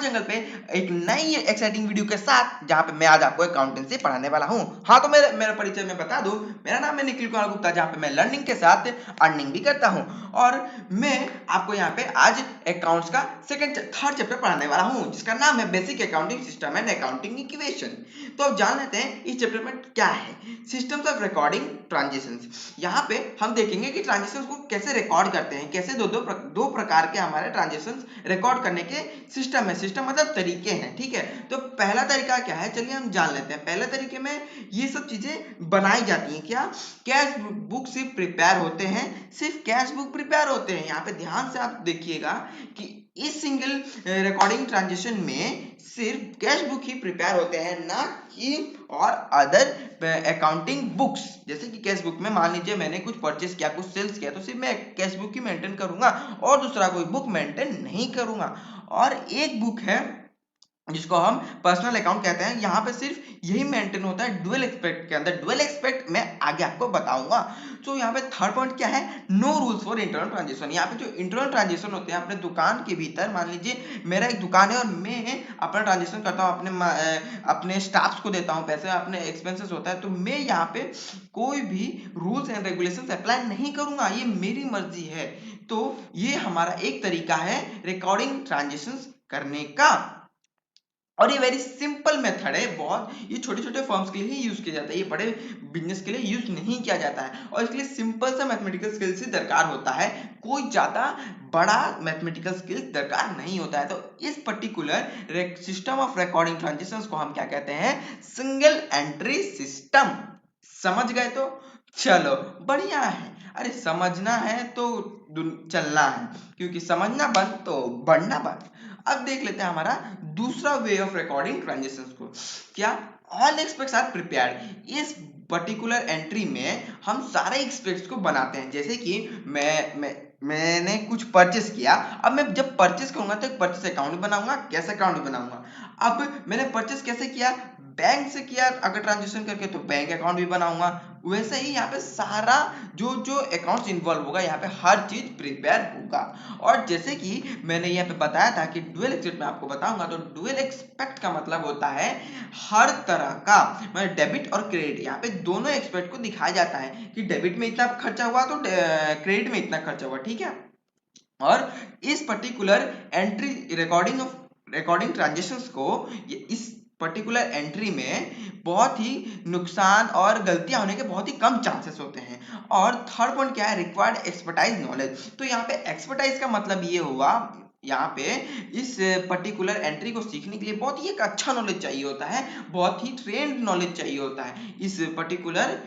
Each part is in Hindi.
जंगल पे एक नई एक्साइटिंग वीडियो के साथ, जहां पे मैं आज आपको अकाउंटेंसी पढ़ाने वाला हूं। हाँ, तो मेरा परिचय मैं बता दूं, मेरा नाम है निखिल कुमार गुप्ता, जहां पे मैं लर्निंग के साथ अर्निंग भी करता हूं। और मैं आपको यहाँ पे आज अकाउंट्स का थर्ड चैप्टर पढ़ाने वाला हूँ, जिसका नाम है basic accounting system and accounting equation. तो अब जान लेते हैं इस चैप्टर में क्या है। Systems of recording transactions. यहाँ पे हम देखेंगे कि ट्रांजेक्शंस को कैसे रिकॉर्ड करते हैं, कैसे दो प्रकार के हमारे ट्रांजेक्शंस रिकॉर्ड करने के सिस्टम है। सिस्टम मतलब तरीके हैं, ठीक है। तो पहला तरीका क्या है, चलिए हम जान लेते हैं। पहले तरीके में ये सब चीजें बनाई जाती हैं। क्या? कैश बुक सिर्फ प्रिपेयर होते हैं, सिर्फ कैश बुक प्रिपेयर होते हैं। यहाँ पे ध्यान से आप देखिएगा कि इस सिंगल रिकॉर्डिंग ट्रांजेक्शन में सिर्फ कैश बुक ही प्रिपेयर होते हैं, ना कि और अदर अकाउंटिंग बुक्स। जैसे कि कैश बुक में मान लीजिए मैंने कुछ परचेस किया, कुछ सेल्स किया, तो सिर्फ मैं कैश बुक ही मेंटेन करूंगा और दूसरा कोई बुक मेंटेन नहीं करूंगा। और एक बुक है जिसको हम पर्सनल अकाउंट कहते हैं, यहाँ पे सिर्फ यही मेंटेन होता है डुअल एक्सपेक्ट के अंदर। डुअल एक्सपेक्ट मैं आगे आपको बताऊंगा। तो यहाँ पे थर्ड पॉइंट क्या है, no rules for internal transaction. यहाँ पे जो इंटरनल ट्रांजेक्शन होते हैं अपने दुकान के भीतर, मान लीजिए मेरा एक दुकान है और मैं अपना ट्रांजेक्शन करता हूँ, अपने स्टाफ्स को देता हूँ पैसे, अपने एक्सपेंसेस होता है, तो मैं यहाँ पे कोई भी रूल्स एंड रेगुलेशंस अप्लाई नहीं करूंगा, ये मेरी मर्जी है। तो ये हमारा एक तरीका है रिकॉर्डिंग ट्रांजेक्शंस करने का। और ये वेरी सिंपल मेथड है बहुत। ये छोटे छोटे फर्म्स के लिए ही यूज किया जाता है, ये बड़े बिजनेस के लिए यूज नहीं किया जाता है। और इसके लिए सिंपल सा मैथमेटिकल स्किल्स ही दरकार होता है, कोई ज्यादा बड़ा मैथमेटिकल स्किल्स दरकार नहीं होता है। तो इस particular system of recording transactions को हम क्या कहते हैं, सिंगल एंट्री सिस्टम। समझ गए? तो चलो बढ़िया है। अरे समझना है तो चलना है, क्योंकि समझना बंद तो बढ़ना बंद। अब देख लेते हैं हमारा दूसरा वे ऑफ रिकॉर्डिंग ट्रांजेक्शंस को। क्या? All expects are prepared. इस पर्टिकुलर एंट्री में हम सारे एक्सपेक्ट्स को बनाते हैं। जैसे कि मैंने कुछ परचेस किया, अब मैं जब परचेस करूंगा तो एक परचेस अकाउंट बनाऊंगा, कैश अकाउंट बनाऊंगा। अब मैंने परचेस कैसे किया, बैंक से किया अगर ट्रांजेक्शन करके, तो बैंक अकाउंट भी बनाऊंगा। वैसे ही यहाँ पे सारा जो जो अकाउंट्स इन्वॉल्व होगा, यहाँ पे हर चीज प्रिपेयर होगा। और जैसे कि मैंने यहाँ पे बताया था कि डुअल एक्सपेक्ट में आपको बताऊंगा, तो डुअल एक्सपेक्ट का मतलब होता है हर तरह का, मतलब डेबिट और क्रेडिट। यहाँ पे दोनों एक्सपेक्ट को दिखाया जाता है कि डेबिट में इतना खर्चा हुआ तो क्रेडिट में इतना खर्चा हुआ, ठीक है। और इस पर्टिकुलर एंट्री रिकॉर्डिंग ट्रांजेक्शंस को, इस पर्टिकुलर एंट्री में बहुत ही नुकसान और गलतियां होने के बहुत ही कम चांसेस होते हैं। और थर्ड पॉइंट क्या है, रिक्वायर्ड एक्सपर्टाइज नॉलेज। तो यहाँ पे एक्सपर्टाइज का मतलब ये हुआ, यहाँ पे इस पर्टिकुलर एंट्री को सीखने के लिए बहुत ही एक अच्छा नॉलेज चाहिए होता है, बहुत ही ट्रेंड नॉलेज चाहिए होता है इस particular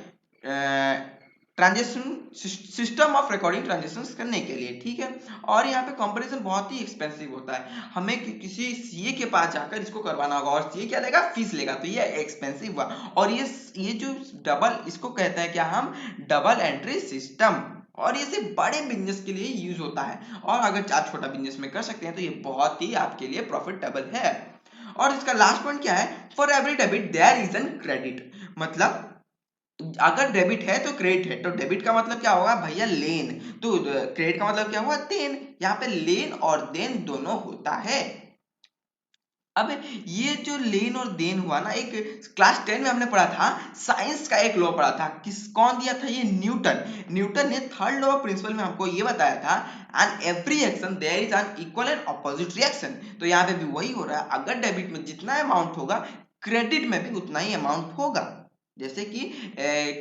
transaction system of recording transaction करने के लिए, ठीक है। और यहाँ पे कंपैरिजन बहुत ही एक्सपेंसिव होता है, हमें किसी सीए के पास जाकर इसको करवाना होगा, और सीए क्या लेगा, फीस लेगा, तो ये एक्सपेंसिव हुआ। और ये जो डबल, इसको कहते हैं क्या हम, डबल एंट्री सिस्टम। और ये सिर्फ बड़े बिजनेस के लिए यूज होता है, और अगर आप छोटा बिजनेस में कर सकते हैं तो ये बहुत ही आपके लिए प्रॉफिटेबल है। और इसका लास्ट पॉइंट क्या है, for every debit there is an credit. मतलब अगर डेबिट है तो क्रेडिट है, तो डेबिट का मतलब क्या होगा भैया, लेन। तो क्रेडिट का मतलब क्या हुआ, देन। यहाँ पे लेन और देन दोनों होता है। अब ये जो लेन और देन हुआ ना, एक क्लास 10 में हमने पढ़ा था, साइंस का एक लॉ पढ़ा था। कौन दिया था ये, न्यूटन। न्यूटन ने थर्ड लॉ ऑफ प्रिंसिपल में हमको ये बताया था, and every action there is an equal and opposite reaction. तो यहाँ पे भी वही हो रहा है, अगर डेबिट में जितना अमाउंट होगा, क्रेडिट में भी उतना ही अमाउंट होगा। जैसे कि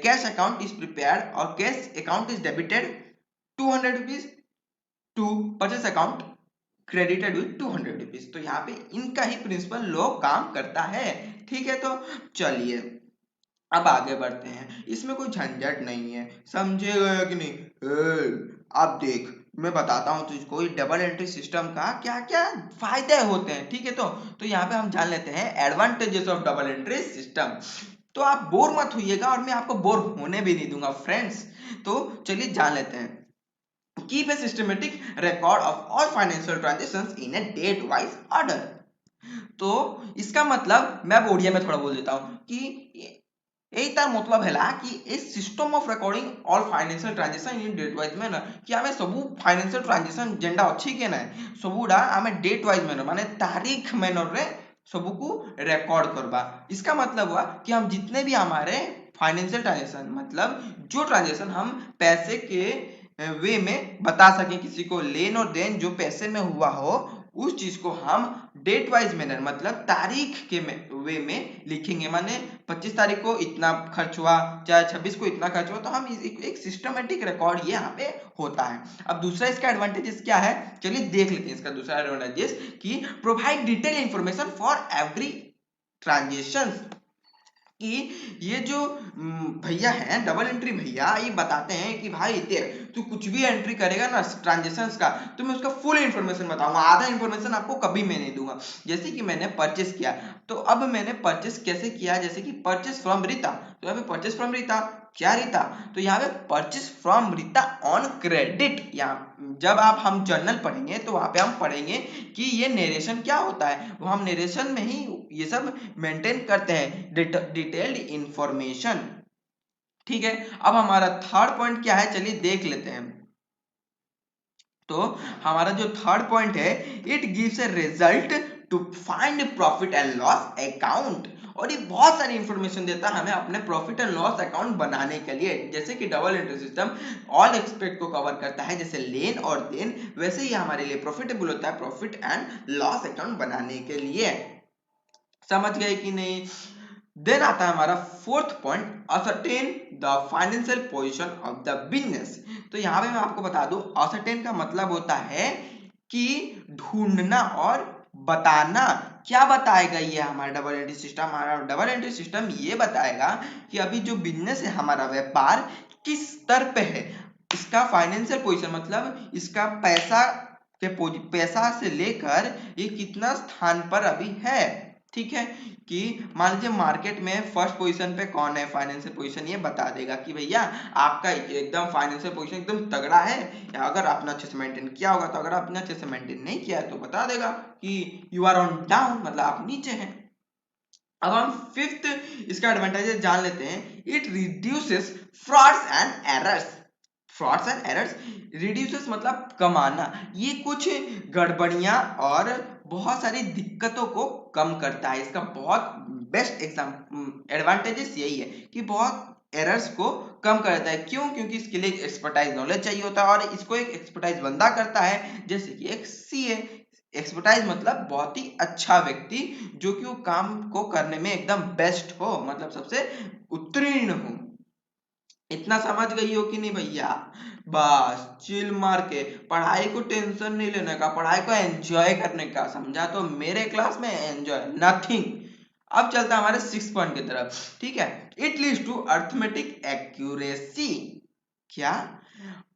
कैश अकाउंट इज प्रिपेयर्ड और cash account is debited 200 rupees to purchase account credited with 200 rupees. तो यहाँ पे इनका ही प्रिंसिपल लॉ काम करता है, ठीक है। तो चलिए अब आगे बढ़ते हैं, इसमें कोई झंझट नहीं है, समझे गए कि नहीं। अब देख, मैं बताता हूँ तुझको इस डबल एंट्री सिस्टम का क्या क्या फायदे होते हैं, ठीक है। तो यहाँ पे हम जान लेते हैं advantages of double entry system. तो आप बोर मत होइएगा, और मैं आपको बोर होने भी नहीं दूंगा फ्रेंड्स। तो चलिए जान लेते हैं। Keep a systematic record of all financial transactions in a date wise order। तो इसका मतलब मैं अब ओडिया में थोड़ा बोल देता हूँ कि यही तार मतलब है कि a system of recording all financial transaction in date wise manner कि आमे सबू फाइनेंशियल ट्रांजेक्शन जेंडा अच्छी के ना सबूडा आमे डेट वाइज मैनर माने तारीख मैनर रे सबू को रिकॉर्ड करबा। इसका मतलब हुआ कि हम जितने भी हमारे फाइनेंशियल ट्रांजेक्शन मतलब जो ट्रांजेक्शन हम पैसे के वे में बता सके किसी को लेन और देन जो पैसे में हुआ हो उस चीज को हम डेट वाइज मैनर मतलब तारीख के वे में लिखेंगे। माने 25 तारीख को इतना खर्च हुआ चाहे 26 को इतना खर्च हुआ तो हम एक सिस्टमेटिक रिकॉर्ड ये यहाँ पे होता है। अब दूसरा इसका एडवांटेजेस क्या है चलिए देख लेते हैं। इसका दूसरा एडवांटेजेस कि provide detail information for every transaction कि ये जो भैया हैं डबल एंट्री भैया ये बताते हैं कि भाई तू कुछ भी एंट्री करेगा ना ट्रांजेक्शंस का तो मैं उसका फुल इन्फॉर्मेशन बताऊंगा, आधा इन्फॉर्मेशन आपको कभी मैं नहीं दूंगा। जैसे कि मैंने परचेस किया तो अब मैंने परचेस कैसे किया, जैसे कि परचेस फ्रॉम रीता तो यहाँ पे परचेस फ्रॉम रीता क्या रीता तो यहाँ पे purchase from Rita on credit. यहाँ जब आप हम जर्नल पढ़ेंगे तो वहां पे हम पढ़ेंगे कि ये नरेशन क्या होता है, वो हम नरेशन में ही ये सब मेंटेन करते हैं डिटेल्ड इंफॉर्मेशन। ठीक है, अब हमारा थर्ड पॉइंट क्या है चलिए देख लेते हैं। तो हमारा जो थर्ड पॉइंट है it gives a result to find profit and loss account और ये बहुत सारी इंफॉर्मेशन देता है हमें अपने प्रॉफिट एंड लॉस अकाउंट बनाने के लिए। जैसे कि double entry system all expect को कवर करता है जैसे लेन और देन, वैसे ही हमारे लिए प्रॉफिटेबल होता है प्रॉफिट एंड लॉस अकाउंट बनाने के लिए। समझ गए कि नहीं? देन आता है हमारा fourth point ascertain the financial position of the business. तो यहाँ पे मैं आपको बता दूं असरटेन का मतलब होता है कि ढूंढना और बताना। क्या बताएगा ये हमारा डबल एंट्री सिस्टम? हमारा डबल एंट्री सिस्टम ये बताएगा कि अभी जो बिजनेस है हमारा व्यापार किस स्तर पे है, इसका फाइनेंशियल पोजीशन मतलब इसका पैसा से लेकर ये कितना स्थान पर अभी है। ठीक है, कि मान लीजिए मार्केट में फर्स्ट पोजीशन पे कौन है फाइनेंशियल पोजीशन ये बता देगा कि भैया आपका एकदम फाइनेंशियल पोजीशन एकदम तगड़ा है, या अगर आपने अच्छे से मेंटेन किया होगा तो अगर आपने अच्छे से मेंटेन नहीं किया है तो बता देगा कि यू आर ऑन डाउन मतलब आप नीचे हैं। अब हम फिफ्थ इसका एडवांटेज जान लेते हैं। It reduces frauds and errors. Frauds and errors reduces मतलब कमाना, ये कुछ गड़बड़ियां और बहुत सारी दिक्कतों को कम करता है। इसका बहुत बेस्ट एडवांटेजेस यही है कि बहुत एरर्स को कम करता है। क्यों? क्योंकि इसके लिए एक्सपर्टाइज नॉलेज चाहिए होता है और इसको एक एक्सपर्टाइज बंदा करता है जैसे कि एक सीए। एक्सपर्टाइज मतलब बहुत ही अच्छा व्यक्ति जो कि वो काम को करने में एकदम बेस्ट हो, मतलब सबसे उत्तीर्ण हो। इतना समझ गई हो कि नहीं भैया? बस चिल मार के पढ़ाई को टेंशन नहीं लेने का, पढ़ाई को एंजॉय करने का, समझा? तो मेरे क्लास में एंजॉय नथिंग। अब चलता है हमारे 6 पॉइंट की तरफ। ठीक है, it leads to arithmetic accuracy. क्या?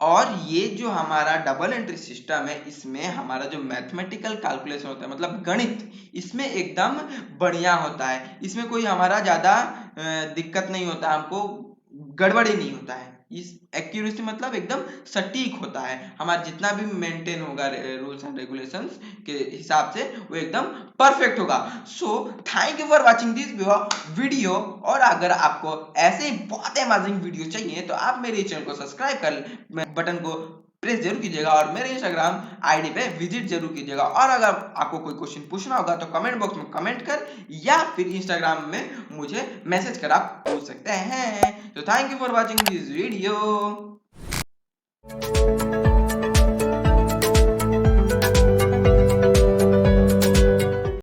और ये जो हमारा डबल एंट्री सिस्टम है इसमें हमारा जो मैथमेटिकल कैलकुलेशन होता है मतलब गणित इसमें एकदम बढ़िया होता है। इसमें कोई हमारा ज्यादा दिक्कत नहीं होता, हमको गड़बड़ी नहीं होता है। इस एक्यूरेसी मतलब एकदम सटीक होता है, हमारा जितना भी मेंटेन होगा रूल्स एंड रेगुलेशंस के हिसाब से वो एकदम परफेक्ट होगा। So thank you for watching this video. और अगर आपको ऐसे ही बहुत अमेजिंग वीडियो चाहिए तो आप मेरे चैनल को सब्सक्राइब कर बटन को प्रेस जरूर कीजिएगा और मेरे इंस्टाग्राम आईडी पे विजिट जरूर कीजिएगा। और अगर आपको कोई क्वेश्चन पूछना होगा तो कमेंट बॉक्स में कमेंट कर या फिर इंस्टाग्राम में मुझे मैसेज कर आप पूछ सकते हैं। तो thank you for watching this video.